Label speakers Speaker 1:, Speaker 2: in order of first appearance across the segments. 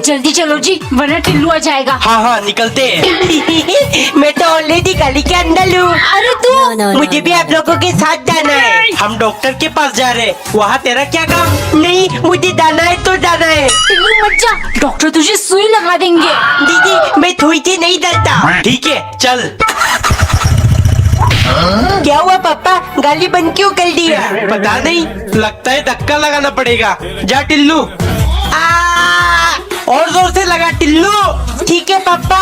Speaker 1: जल्दी चलो जी, वरना टिल्लू आ जाएगा।
Speaker 2: हाँ हाँ निकलते हैं। मैं तो ऑलरेडी गली के अंदर हूँ।
Speaker 1: अरे तू
Speaker 2: मुझे भी आप लोगों के साथ जाना है। हम डॉक्टर के पास जा रहे हैं। वहाँ तेरा क्या काम? नहीं, मुझे जाना है तो जाना है।
Speaker 1: टिल्लू मत जा, डॉक्टर तुझे सुई लगा देंगे।
Speaker 2: दीदी मैं थोड़ी सी नहीं डरता। ठीक है चल। क्या हुआ पापा, गाली बंद क्यों कर दिया? पता नहीं, लगता है धक्का लगाना पड़ेगा। जा टिल्लू। और जोर से लगा टिल्लू। ठीक है पापा।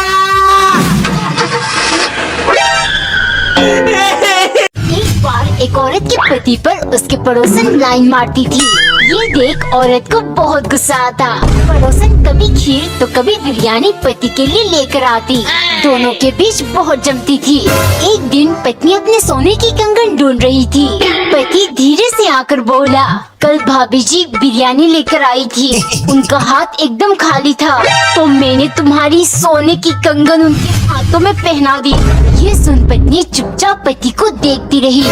Speaker 1: एक बार एक औरत के पति पर उसके पड़ोसन लाइन मारती थी। ये देख औरत को बहुत गुस्सा आता। पड़ोसन कभी खीर तो कभी बिरयानी पति के लिए लेकर आती। दोनों के बीच बहुत जमती थी। एक दिन पत्नी अपने सोने की कंगन ढूंढ रही थी। पति धीरे से आकर बोला, कल भाभी जी बिरयानी लेकर आई थी, उनका हाथ एकदम खाली था, तो मैंने तुम्हारी सोने की कंगन उनके हाथों में पहना दी। ये सुन पत्नी चुपचाप पति को देखती रही।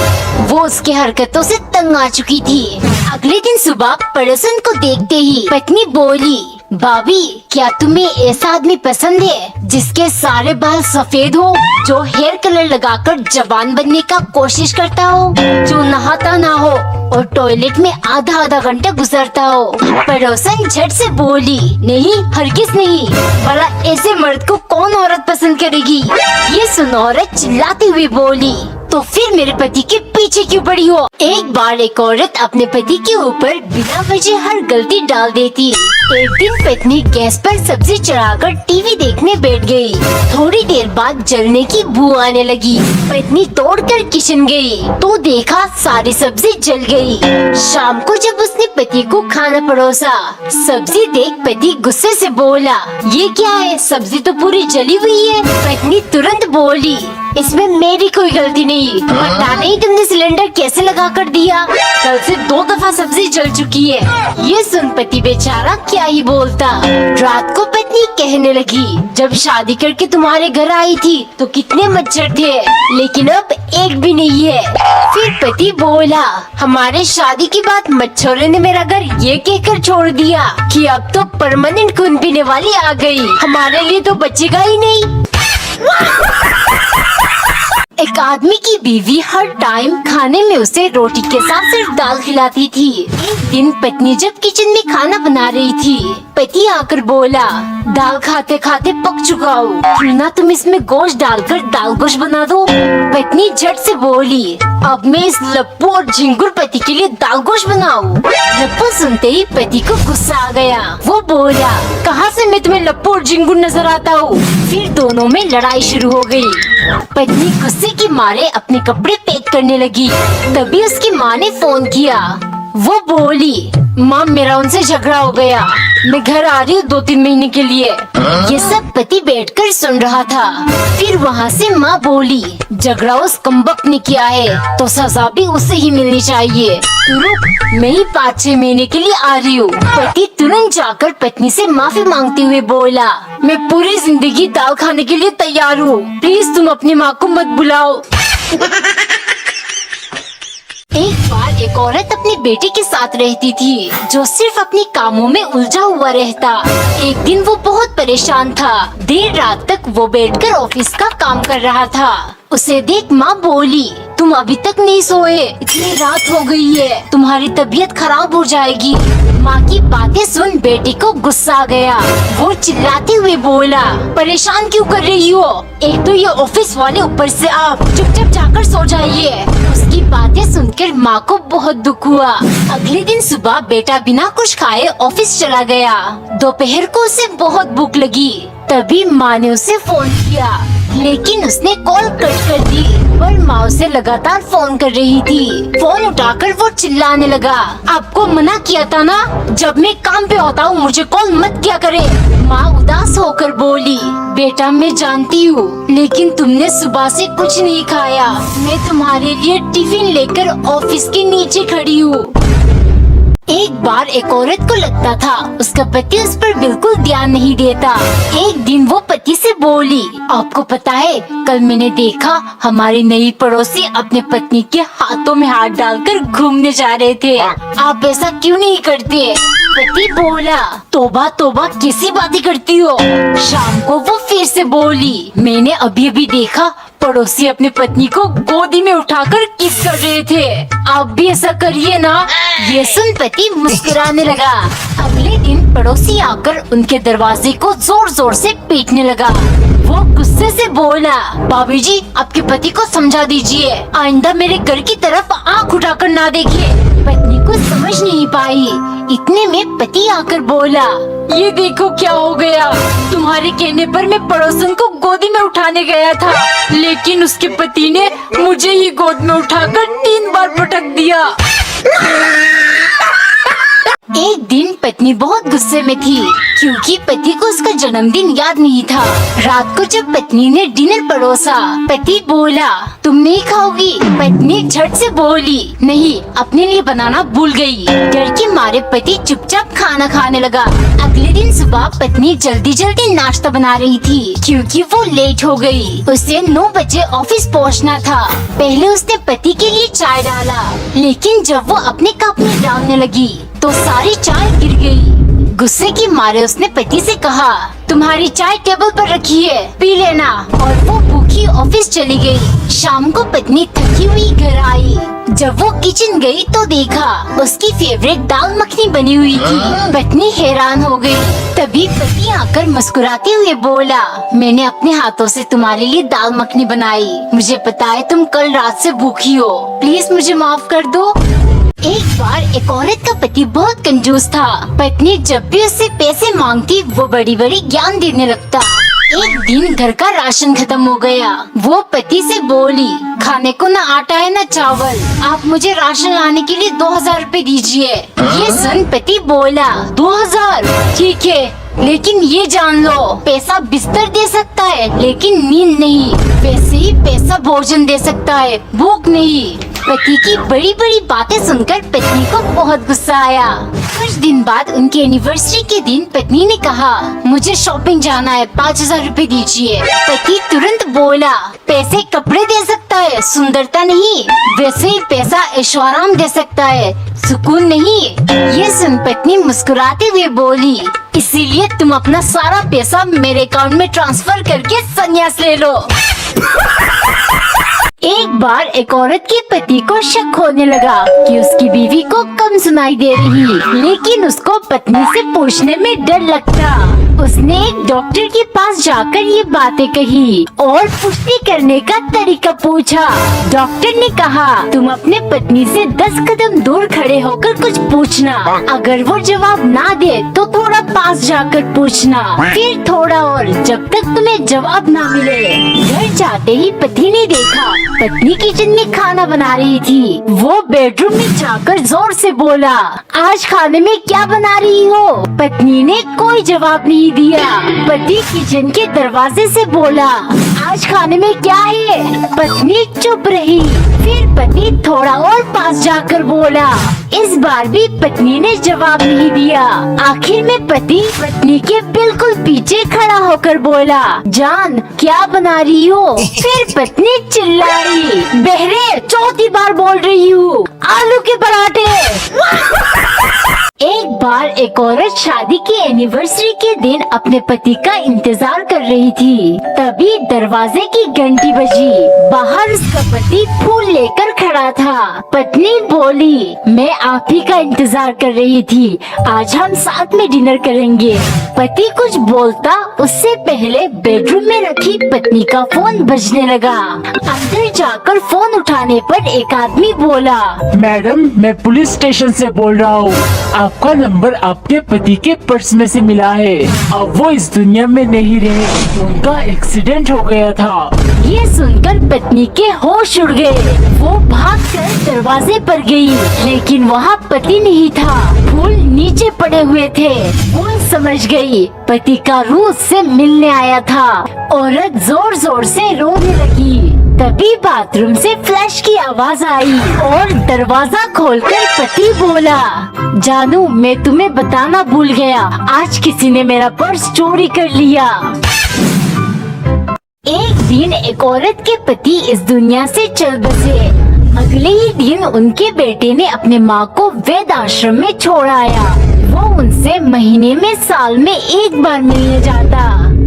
Speaker 1: वो उसके हरकतों से तंग आ चुकी थी। अगले दिन सुबह पड़ोसन को देखते ही पत्नी बोली, भाभी क्या तुम्हें ऐसा आदमी पसंद है जिसके सारे बाल सफेद हो, जो हेयर कलर लगाकर जवान बनने का कोशिश करता हो, जो नहाता ना हो और टॉयलेट में आधा आधा घंटा गुजरता हो? पड़ोसन झट से बोली, नहीं हरगिज नहीं, भला ऐसे मर्द को कौन औरत पसंद करेगी? ये सुन औरत चिल्लाती हुई बोली, तो फिर मेरे पति के पीछे क्यों पड़ी हो? एक बार एक औरत अपने पति के ऊपर बिना वजह हर गलती डाल देती। एक दिन पत्नी गैस पर सब्जी चढ़ाकर टीवी देखने बैठ गई। थोड़ी देर बाद जलने की बू आने लगी। पत्नी तोड़कर किचन गई तो देखा सारी सब्जी जल गई। शाम को जब उसने पति को खाना परोसा, सब्जी देख पति गुस्से से बोला, ये क्या है, सब्जी तो पूरी जली हुई है। पत्नी तुरंत बोली, इसमें मेरी कोई गलती नहीं, पता नहीं तुमने सिलेंडर कैसे लगा कर दिया, कल से 2 दफा सब्जी जल चुकी है। ये सुन पति बेचारा क्या ही बोलता। रात को पत्नी कहने लगी, जब शादी करके तुम्हारे घर आई थी तो कितने मच्छर थे, लेकिन अब एक भी नहीं है। फिर पति बोला, हमारे शादी की बात मच्छरों ने मेरा घर ये कहकर छोड़ दिया कि अब तो परमानेंट खून पीने वाली आ गई, हमारे लिए तो बचेगा ही नहीं। एक आदमी की बीवी हर टाइम खाने में उसे रोटी के साथ सिर्फ दाल खिलाती थी। एक दिन पत्नी जब किचन में खाना बना रही थी, पति आकर बोला, दाल खाते खाते पक चुका हो, क्यों ना तुम इसमें गोश्त डालकर दाल गोश्त बना दो। पत्नी झट से बोली, अब मैं इस लप्पू और झिंगुर पति के लिए दाल गोश्त बनाऊं? लप्पू सुनते ही पति को गुस्सा आ गया। वो बोला, कहाँ से मैं तुम्हें लप्पू और झिंगुर नजर आता हूँ? फिर दोनों में लड़ाई शुरू हो गई। पत्नी गुस्से के मारे अपने कपड़े पैक करने लगी। तभी उसकी माँ ने फोन किया। वो बोली, माँ मेरा उनसे झगड़ा हो गया, मैं घर आ रही हूँ 2-3 महीने के लिए। ये सब पति बैठकर सुन रहा था। फिर वहाँ से माँ बोली, झगड़ा उस कमबख्त ने किया है तो सजा भी उसे ही मिलनी चाहिए। तू रुक, मैं ही 5-6 महीने के लिए आ रही हूँ। पति तुरंत जाकर पत्नी से माफी मांगते हुए बोला, मैं पूरी जिंदगी दाल खाने के लिए तैयार हूँ, प्लीज तुम अपनी माँ को मत बुलाओ। एक बार एक औरत अपनी बेटी के साथ रहती थी, जो सिर्फ अपने कामों में उलझा हुआ रहता। एक दिन वो बहुत परेशान था। देर रात तक वो बैठकर ऑफिस का काम कर रहा था। उसे देख माँ बोली, तुम अभी तक नहीं सोए, इतनी रात हो गई है, तुम्हारी तबीयत खराब हो जाएगी। माँ की बातें सुन बेटी को गुस्सा आ गया। वो चिल्लाते हुए बोला, परेशान क्यों कर रही हो? एक तो ये ऑफिस वाले, ऊपर से आप, चुपचाप जाकर सो जाइए। उसकी बातें सुनकर माँ को बहुत दुख हुआ। अगले दिन सुबह बेटा बिना कुछ खाए ऑफिस चला गया। दोपहर को उसे बहुत भूख लगी। तभी माँ ने उसे फोन किया, लेकिन उसने कॉल कट कर दी। पर माँ उसे लगातार फोन कर रही थी। फोन उठाकर वो चिल्लाने लगा, आपको मना किया था ना, जब मैं काम पे होता हूँ मुझे कॉल मत किया करे। माँ उदास होकर बोली, बेटा मैं जानती हूँ, लेकिन तुमने सुबह से कुछ नहीं खाया। मैं तुम्हारे लिए टिफिन लेकर ऑफिस के नीचे खड़ी हूँ। एक बार एक औरत को लगता था उसका पति उस पर बिल्कुल ध्यान नहीं देता। एक दिन वो पति से बोली, आपको पता है कल मैंने देखा हमारी नई पड़ोसी अपने पत्नी के हाथों में हाथ डालकर घूमने जा रहे थे, आप ऐसा क्यों नहीं करते? पति बोला, तौबा तौबा कैसी बातें करती हो। शाम को वो फिर से बोली, मैंने अभी अभी देखा पड़ोसी अपनी पत्नी को गोदी में उठाकर किस कर रहे थे, आप भी ऐसा करिए ना। ये सुन पति मुस्कुराने लगा। अगले दिन पड़ोसी आकर उनके दरवाजे को जोर जोर से पीटने लगा। वो गुस्से से बोला, भाभी जी आपके पति को समझा दीजिए, आइंदा मेरे घर की तरफ आंख उठाकर ना देखे। पत्नी को समझ नहीं पाई। इतने में पति आकर बोला, ये देखो क्या हो गया, तुम्हारे कहने पर मैं पड़ोसन को गोदी में उठाने गया था, लेकिन उसके पति ने मुझे ही गोद में उठाकर 3 बार पटक दिया। एक दिन पत्नी बहुत गुस्से में थी क्योंकि पति को उसका जन्मदिन याद नहीं था। रात को जब पत्नी ने डिनर परोसा, पति बोला, तुम नहीं खाओगी? पत्नी झट से बोली, नहीं, अपने लिए बनाना भूल गई। डर के मारे पति चुपचाप खाना खाने लगा। अगले दिन सुबह पत्नी जल्दी जल्दी नाश्ता बना रही थी क्योंकि वो लेट हो गई। उसे 9 बजे ऑफिस पहुंचना था। पहले उसने पति के लिए चाय डाला, लेकिन जब वो अपने कप में डालने लगी तो सारी चाय गिर गई। गुस्से के मारे उसने पति से कहा, तुम्हारी चाय टेबल पर रखी है, पी लेना। और वो भूखी ऑफिस चली गई। शाम को पत्नी थकी हुई घर आई। जब वो किचन गई तो देखा उसकी फेवरेट दाल मखनी बनी हुई थी। पत्नी हैरान हो गई। तभी पति आकर मुस्कुराते हुए बोला, मैंने अपने हाथों से तुम्हारे लिए दाल मखनी बनाई। मुझे पता है तुम कल रात से भूखी हो, प्लीज मुझे माफ कर दो। एक बार एक औरत का पति बहुत कंजूस था। पत्नी जब भी उससे पैसे मांगती वो बड़ी बड़ी ज्ञान देने लगता। एक दिन घर का राशन खत्म हो गया। वो पति से बोली, खाने को ना आटा है ना चावल, आप मुझे राशन लाने के लिए 2000 रुपए दीजिए। ये सुन पति बोला, 2000? ठीक है, लेकिन ये जान लो, पैसा बिस्तर दे सकता है लेकिन नींद नहीं। वैसे ही पैसा भोजन दे सकता है, भूख नहीं। पति की बड़ी बड़ी बातें सुनकर पत्नी को बहुत गुस्सा आया। कुछ दिन बाद उनकी एनिवर्सरी के दिन पत्नी ने कहा, मुझे शॉपिंग जाना है, 5000 रुपए दीजिए। पति तुरंत बोला, पैसे कपड़े दे सकता है, सुंदरता नहीं। वैसे ही पैसा ऐशोआराम दे सकता है, सुकून नहीं। ये सुन पत्नी मुस्कुराते हुए बोली, इसीलिए तुम अपना सारा पैसा मेरे अकाउंट में ट्रांसफर करके संन्यास ले लो। एक बार एक औरत के पति को शक होने लगा कि उसकी बीवी को कम सुनाई दे रही, लेकिन उसको पत्नी से पूछने में डर लगता। उसने एक डॉक्टर के पास जाकर ये बातें कही और पुष्टि करने का तरीका पूछा। डॉक्टर ने कहा, तुम अपने पत्नी से 10 कदम दूर खड़े होकर कुछ पूछना। अगर वो जवाब ना दे तो थोड़ा पास जाकर पूछना, फिर थोड़ा और, जब तक तुम्हें जवाब ना मिले। घर जाते ही पति ने देखा पत्नी किचन में खाना बना रही थी। वो बेडरूम में जाकर जोर से बोला, आज खाने में क्या बना रही हो? पत्नी ने कोई जवाब नहीं दिया। पति किचन के दरवाजे से बोला, आज खाने में क्या है? पत्नी चुप रही। फिर पति थोड़ा और पास जाकर बोला। इस बार भी पत्नी ने जवाब नहीं दिया। आखिर में पति पत्नी के बिल्कुल पीछे खड़ा होकर बोला, जान क्या बना रही हो? फिर पत्नी चिल्लाई, बहरे, चौथी बार बोल रही हूँ, आलू के पराठे। एक बार एक औरत शादी की एनिवर्सरी के दिन अपने पति का इंतजार कर रही थी। तभी दरवाजे की घंटी बजी। बाहर उसका पति फूल लेकर खड़ा था। पत्नी बोली, मैं आप ही का इंतजार कर रही थी, आज हम साथ में डिनर करेंगे। पति कुछ बोलता उससे पहले बेडरूम में रखी पत्नी का फोन बजने लगा। अंदर जाकर फोन उठाने पर एक आदमी बोला,
Speaker 3: मैडम मैं पुलिस स्टेशन से बोल रहा हूँ, आपका नंबर आपके पति के पर्स में से मिला है। अब वो इस दुनिया में नहीं रहे, उनका एक्सीडेंट हो गया था।
Speaker 1: ये सुनकर पत्नी के होश उड़ गए। वो भागकर दरवाजे पर गई, लेकिन वहाँ पति नहीं था। फूल नीचे पड़े हुए थे। वो समझ गई पति का रूह से मिलने आया था। औरत जोर जोर से रोने लगी। तभी बाथरूम से फ्लैश की आवाज आई और दरवाजा खोलकर पति बोला, जानू मैं तुम्हें बताना भूल गया, आज किसी ने मेरा पर्स चोरी कर लिया। एक दिन एक औरत के पति इस दुनिया से चल बसे। अगले ही दिन उनके बेटे ने अपने माँ को वैद्य आश्रम में छोड़ आया। वो उनसे उससे महीने में साल में एक बार मिलने जाता।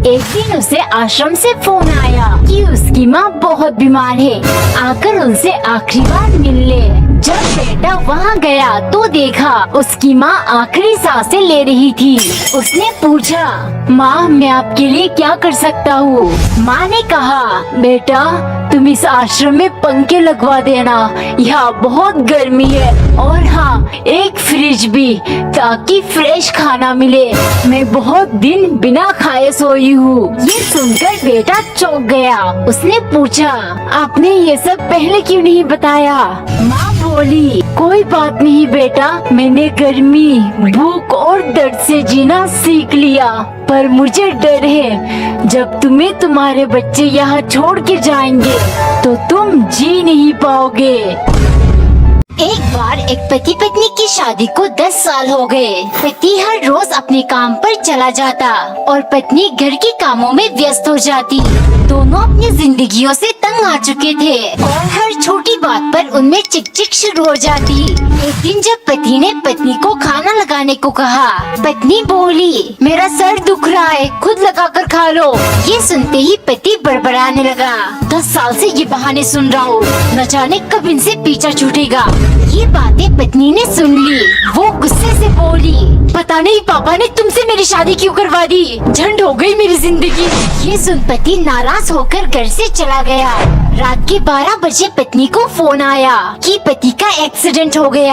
Speaker 1: एक दिन उसे आश्रम से फोन आया कि उसकी माँ बहुत बीमार है, आकर उनसे आखिरी बार मिल ले। जब बेटा वहाँ गया तो देखा उसकी माँ आखिरी सांसें ले रही थी। उसने पूछा, माँ मैं आपके लिए क्या कर सकता हूँ? माँ ने कहा, बेटा तुम इस आश्रम में पंखे लगवा देना, यहाँ बहुत गर्मी है, और हाँ एक फ्रिज भी, ताकि फ्रेश खाना मिले। मैं बहुत दिन बिना खाए सोई हूँ। ये सुनकर बेटा चौंक गया। उसने पूछा, आपने ये सब पहले क्यों नहीं बताया? माँ बोली, कोई बात नहीं बेटा, मैंने गर्मी, भूख और दर्द से जीना सीख लिया, पर मुझे डर है जब तुम्हें तुम्हारे बच्चे यहाँ छोड़ के जाएंगे तो तुम जी नहीं पाओगे। एक बार एक पति पत्नी की शादी को 10 साल हो गए। पति हर रोज अपने काम पर चला जाता और पत्नी घर के कामों में व्यस्त हो जाती। दोनों अपनी जिंदगियों से तंग आ चुके थे और हर छोटी बात पर उनमें चिक-चिक शुरू हो जाती। एक दिन जब पति ने पत्नी को खाना लगाने को कहा, पत्नी बोली, मेरा सर दुख रहा है, खुद लगा कर खा लो। ये सुनते ही पति बड़बड़ाने लगा, 10 साल से ये बहाने सुन रहा हूँ, न जाने कब इनसे पीछा छूटेगा। ये बातें पत्नी ने सुन ली। वो गुस्से से बोली, पता नहीं पापा ने तुमसे मेरी शादी क्यों करवा दी, झंड हो गई मेरी जिंदगी। ये सुन पति नाराज होकर घर से चला गया। रात के 12 बजे पत्नी को फोन आया कि पति का एक्सीडेंट हो गया।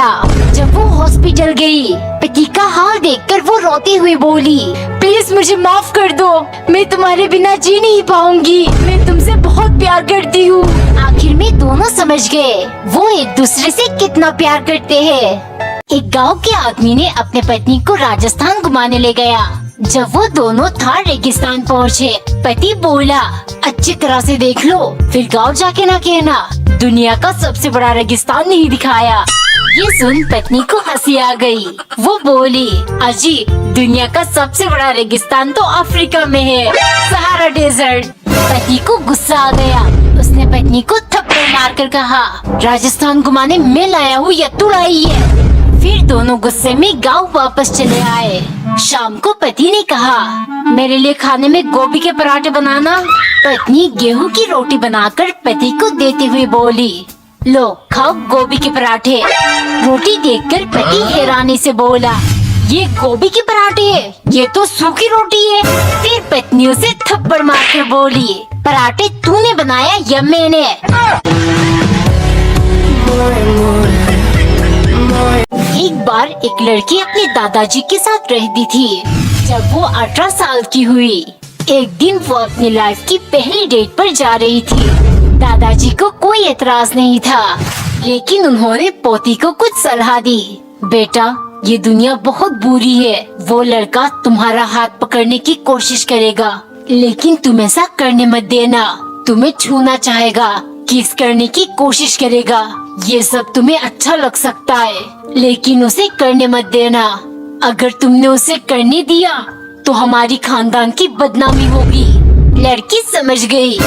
Speaker 1: जब वो हॉस्पिटल गई, पति का हाल देखकर वो रोते हुए बोली, प्लीज मुझे माफ कर दो, मैं तुम्हारे बिना जी नहीं पाऊंगी, मैं तुमसे बहुत प्यार करती हूँ। आखिर में दोनों समझ गए वो एक दूसरे से कितना प्यार करते हैं। एक गांव के आदमी ने अपने पत्नी को राजस्थान घुमाने ले गया। जब वो दोनों थार रेगिस्तान पहुँचे, पति बोला, अच्छी तरह से देख लो, फिर गांव जाके ना कहना दुनिया का सबसे बड़ा रेगिस्तान नहीं दिखाया। ये सुन पत्नी को हंसी आ गई। वो बोली, अजी दुनिया का सबसे बड़ा रेगिस्तान तो अफ्रीका में है, सहारा डेजर्ट। पति को गुस्सा आ गया। उसने पत्नी को थप्पड़ मारकर कहा, राजस्थान घुमाने मैं लाया हूँ या तू लाई है? फिर दोनों गुस्से में गांव वापस चले आए। शाम को पति ने कहा, मेरे लिए खाने में गोभी के पराठे बनाना। पत्नी गेहूं की रोटी बनाकर पति को देते हुए बोली, लो खाओ गोभी के पराठे। रोटी देखकर पति हैरानी से बोला, ये गोभी के पराठे है, ये तो सूखी रोटी है। फिर पत्नी उसे थप्पड़ मारकर बोली, पराठे तूने बनाया या मैंने? एक बार एक लड़की अपने दादाजी के साथ रहती थी। जब वो 18 साल की हुई, एक दिन वो अपनी लाइफ की पहली डेट पर जा रही थी। दादाजी को कोई एतराज नहीं था, लेकिन उन्होंने पोती को कुछ सलाह दी। बेटा ये दुनिया बहुत बुरी है, वो लड़का तुम्हारा हाथ पकड़ने की कोशिश करेगा, लेकिन तुम ऐसा करने मत देना। तुम्हें छूना चाहेगा, किस करने की कोशिश करेगा, ये सब तुम्हें अच्छा लग सकता है, लेकिन उसे करने मत देना। अगर तुमने उसे करने दिया तो हमारी खानदान की बदनामी होगी। लड़की समझ गई।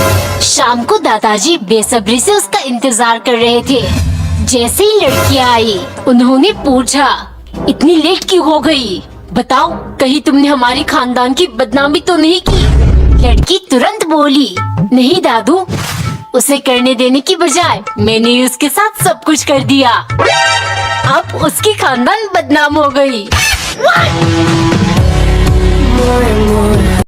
Speaker 1: शाम को दादाजी बेसब्री से उसका इंतजार कर रहे थे। जैसे ही लड़की आई, उन्होंने पूछा, इतनी लेट क्यों हो गई? बताओ, कहीं तुमने हमारी खानदान की बदनामी तो नहीं की? लड़की तुरंत बोली, नहीं दादू, उसे करने देने की बजाय मैंने उसके साथ सब कुछ कर दिया। अब उसकी खानदान बदनाम हो गई।